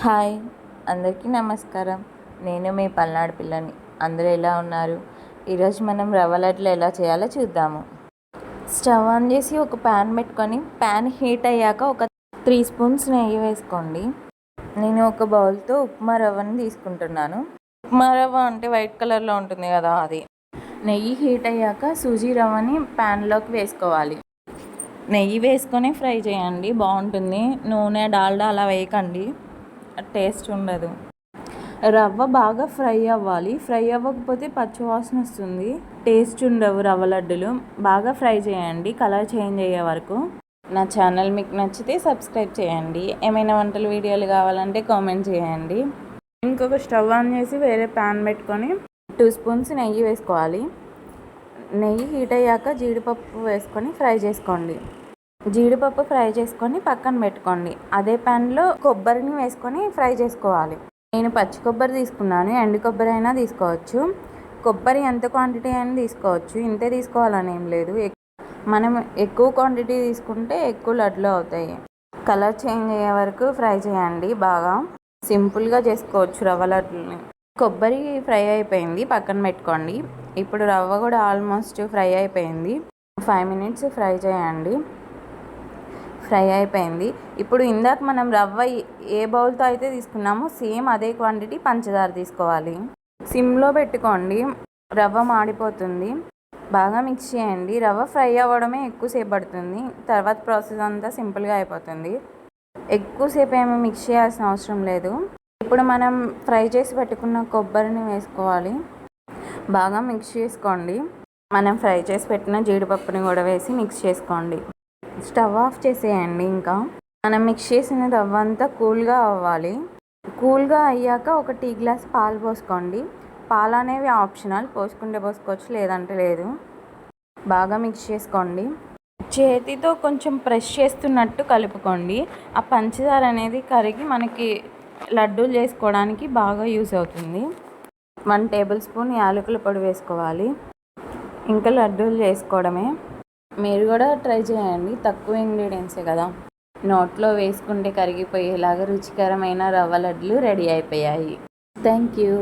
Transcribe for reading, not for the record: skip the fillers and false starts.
Hi, అందరికీ నమస్కారం. నేను మీ పల్నాడు పిల్లని. అందరూ ఎలా ఉన్నారు? ఈరోజు మనం రవ్వ లడ్లు ఎలా చేయాలో చూద్దాము. స్టవ్ ఆన్ చేసి ఒక ప్యాన్ పెట్టుకొని ప్యాన్ హీట్ అయ్యాక ఒక 3 స్పూన్స్ నెయ్యి వేసుకోండి. నేను ఒక బౌల్తో ఉప్మా రవ్వని తీసుకుంటున్నాను. ఉప్మా రవ్వ అంటే వైట్ కలర్లో ఉంటుంది కదా, అది. నెయ్యి హీట్ అయ్యాక సూజీ రవ్వని ప్యాన్లోకి వేసుకోవాలి. నెయ్యి వేసుకొని ఫ్రై చేయండి, బాగుంటుంది. నూనె డాల్డా అలా వేయకండి, టేస్ట్ ఉండదు. రవ్వ బాగా ఫ్రై అవ్వాలి. ఫ్రై అవ్వకపోతే పచ్చివాసన వస్తుంది, టేస్ట్ ఉండవు రవ్వ లడ్డులు. బాగా ఫ్రై చేయండి, కలర్ చేంజ్ అయ్యే వరకు. నా ఛానల్ మీకు నచ్చితే సబ్స్క్రైబ్ చేయండి. ఏమైనా వంటల వీడియోలు కావాలంటే కామెంట్ చేయండి. ఇంకొక స్టవ్ ఆన్ చేసి వేరే ప్యాన్ పెట్టుకొని 2 స్పూన్స్ నెయ్యి వేసుకోవాలి. నెయ్యి హీట్ అయ్యాక జీడిపప్పు వేసుకొని ఫ్రై చేసుకోండి. జీడిపప్పు ఫ్రై చేసుకొని పక్కన పెట్టుకోండి. అదే ప్యాన్లో కొబ్బరిని వేసుకొని ఫ్రై చేసుకోవాలి. నేను పచ్చి కొబ్బరి తీసుకున్నాను, ఎండు కొబ్బరి అయినా తీసుకోవచ్చు. కొబ్బరి ఎంత క్వాంటిటీ అయినా తీసుకోవచ్చు, ఇంతే తీసుకోవాలని ఏం లేదు. మనం ఎక్కువ క్వాంటిటీ తీసుకుంటే ఎక్కువ లడ్లు అవుతాయి. కలర్ చేంజ్ అయ్యే వరకు ఫ్రై చేయండి. బాగా సింపుల్గా చేసుకోవచ్చు రవ్వ లడ్లని. కొబ్బరి ఫ్రై అయిపోయింది, పక్కన పెట్టుకోండి. ఇప్పుడు రవ్వ కూడా ఆల్మోస్ట్ ఫ్రై అయిపోయింది. 5 మినిట్స్ ఫ్రై చేయండి. ఫ్రై అయిపోయింది. ఇప్పుడు ఇందాక మనం రవ్వ ఏ బౌల్తో అయితే తీసుకున్నామో సేమ్ అదే క్వాంటిటీ పంచదార తీసుకోవాలి. సిమ్లో పెట్టుకోండి, రవ్వ మాడిపోతుంది. బాగా మిక్స్ చేయండి. రవ్వ ఫ్రై అవ్వడమే ఎక్కువసేపు పడుతుంది, తర్వాత ప్రాసెస్ అంతా సింపుల్గా అయిపోతుంది. ఎక్కువసేపు ఏమీ మిక్స్ చేయాల్సిన అవసరం లేదు. ఇప్పుడు మనం ఫ్రై చేసి పెట్టుకున్న కొబ్బరిని వేసుకోవాలి. బాగా మిక్స్ చేసుకోండి. మనం ఫ్రై చేసి పెట్టిన జీడిపప్పుని కూడా వేసి మిక్స్ చేసుకోండి. స్టవ్ ఆఫ్ చేసేయండి. ఇంకా మనం మిక్స్ చేసిన రవ్వ అంతా కూల్గా అవ్వాలి. కూల్గా అయ్యాక ఒక టీ గ్లాస్ పాలు పోసుకోండి. పాలు అనేవి ఆప్షనల్, పోసుకుంటే పోసుకోవచ్చు, లేదంటే లేదు. బాగా మిక్స్ చేసుకోండి. చేతితో కొంచెం ప్రెస్ చేస్తున్నట్టు కలుపుకోండి. ఆ పంచదార అనేది కరిగి మనకి లడ్డూలు చేసుకోవడానికి బాగా యూస్ అవుతుంది. 1 టేబుల్ స్పూన్ యాలకుల పొడి వేసుకోవాలి. ఇంకా లడ్డూలు చేసుకోవడమే. మీరు కూడా ట్రై చేయండి, తక్కువ ఇంగ్రీడియంట్సే కదా. నోట్లో వేసుకుంటే కరిగిపోయేలాగా రుచికరమైన రవ్వ లడ్లు రెడీ అయిపోయాయి. Thank you.